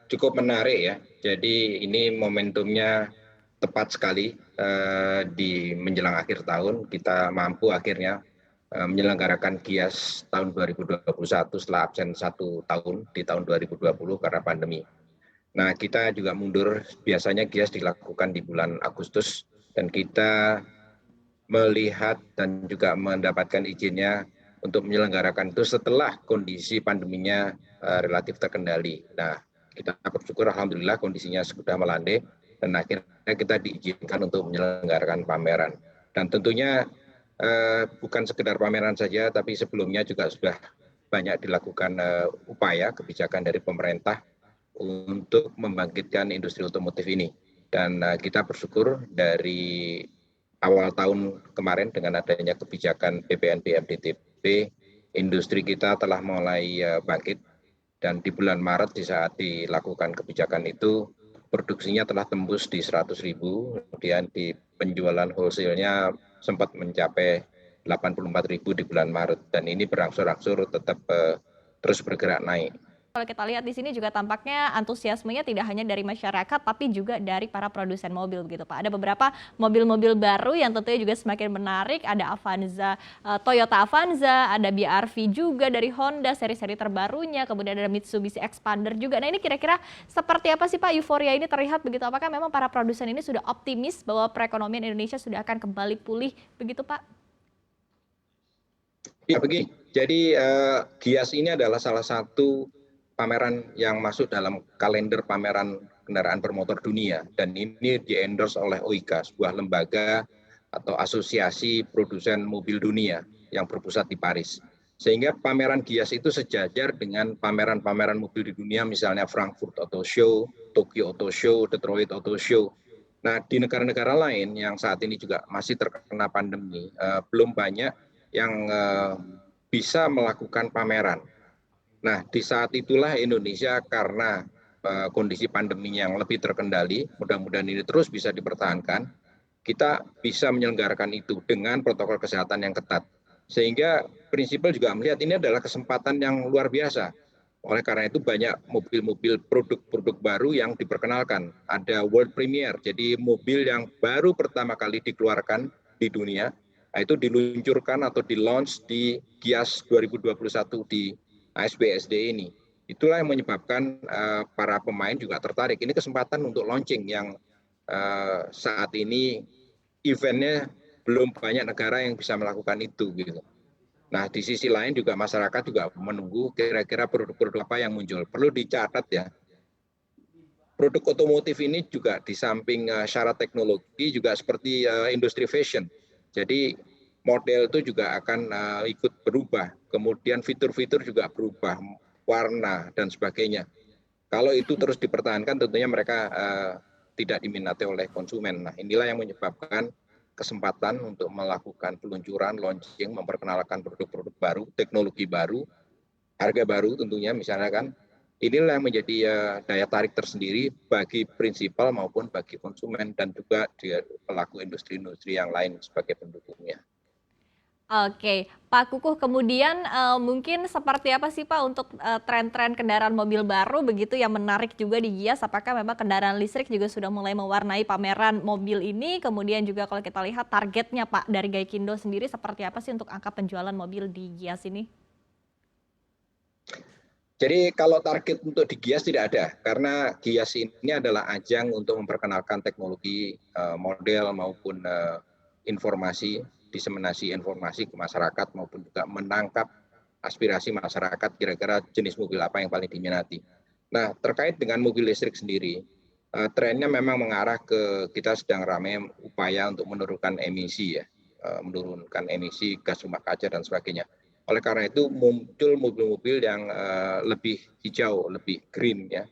Cukup menarik ya. Jadi ini momentumnya tepat sekali di menjelang akhir tahun kita mampu akhirnya menyelenggarakan GIAS tahun 2021 setelah absen 1 tahun di tahun 2020 karena pandemi. Nah, kita juga mundur, biasanya GIAS dilakukan di bulan Agustus dan kita melihat dan juga mendapatkan izinnya untuk menyelenggarakan itu setelah kondisi pandeminya relatif terkendali. Nah, kita bersyukur alhamdulillah kondisinya sudah melandai dan akhirnya kita diizinkan untuk menyelenggarakan pameran. Dan tentunya bukan sekedar pameran saja, tapi sebelumnya juga sudah banyak dilakukan upaya kebijakan dari pemerintah untuk membangkitkan industri otomotif ini. Dan kita bersyukur dari awal tahun kemarin dengan adanya kebijakan PPNBM DTP, industri kita telah mulai bangkit dan di bulan Maret di saat dilakukan kebijakan itu produksinya telah tembus di 100.000, kemudian di penjualan wholesale-nya sempat mencapai 84.000 di bulan Maret dan ini berangsur-angsur tetap terus bergerak naik. Kalau kita lihat di sini juga tampaknya antusiasmenya tidak hanya dari masyarakat, tapi juga dari para produsen mobil begitu Pak. Ada beberapa mobil-mobil baru yang tentunya juga semakin menarik, ada Avanza, Toyota Avanza, ada BRV juga dari Honda, seri-seri terbarunya, kemudian ada Mitsubishi Expander juga. Nah ini kira-kira seperti apa sih Pak euforia ini terlihat begitu? Apakah memang para produsen ini sudah optimis bahwa perekonomian Indonesia sudah akan kembali pulih begitu Pak? Ya begini, jadi GIAS ini adalah salah satu pameran yang masuk dalam kalender pameran kendaraan bermotor dunia dan ini di-endorse oleh OICA, sebuah lembaga atau asosiasi produsen mobil dunia yang berpusat di Paris. Sehingga pameran GIAS itu sejajar dengan pameran-pameran mobil di dunia, misalnya Frankfurt Auto Show, Tokyo Auto Show, Detroit Auto Show. Nah, di negara-negara lain yang saat ini juga masih terkena pandemi, belum banyak yang bisa melakukan pameran. Nah, di saat itulah Indonesia karena kondisi pandemi yang lebih terkendali, mudah-mudahan ini terus bisa dipertahankan, kita bisa menyelenggarakan itu dengan protokol kesehatan yang ketat. Sehingga prinsipal juga melihat ini adalah kesempatan yang luar biasa. Oleh karena itu banyak mobil-mobil produk-produk baru yang diperkenalkan. Ada world premiere, jadi mobil yang baru pertama kali dikeluarkan di dunia, itu diluncurkan atau di-launch di GIAS 2021 di ASBSD ini. Itulah yang menyebabkan para pemain juga tertarik. Ini kesempatan untuk launching yang saat ini eventnya belum banyak negara yang bisa melakukan itu gitu. Nah, di sisi lain juga masyarakat juga menunggu kira-kira produk-produk apa yang muncul. Perlu dicatat ya, produk otomotif ini juga di samping syarat teknologi juga seperti industri fashion. Jadi model itu juga akan ikut berubah. Kemudian fitur-fitur juga berubah, warna dan sebagainya. Kalau itu terus dipertahankan tentunya mereka tidak diminati oleh konsumen. Nah, inilah yang menyebabkan kesempatan untuk melakukan peluncuran, launching, memperkenalkan produk-produk baru, teknologi baru, harga baru tentunya misalnya kan. Inilah yang menjadi daya tarik tersendiri bagi prinsipal maupun bagi konsumen dan juga pelaku industri-industri yang lain sebagai pendukungnya. Oke, Pak Kukuh kemudian mungkin seperti apa sih Pak untuk tren-tren kendaraan mobil baru begitu yang menarik juga di GIAS? Apakah memang kendaraan listrik juga sudah mulai mewarnai pameran mobil ini? Kemudian juga kalau kita lihat targetnya Pak dari Gaikindo sendiri seperti apa sih untuk angka penjualan mobil di GIAS ini? Jadi kalau target untuk di GIAS tidak ada, karena GIAS ini adalah ajang untuk memperkenalkan teknologi, model maupun informasi, diseminasi informasi ke masyarakat maupun juga menangkap aspirasi masyarakat kira-kira jenis mobil apa yang paling diminati. Nah, terkait dengan mobil listrik sendiri, trennya memang mengarah ke kita sedang ramai upaya untuk menurunkan emisi ya, menurunkan emisi gas rumah kaca dan sebagainya. Oleh karena itu muncul mobil-mobil yang lebih hijau, lebih green ya.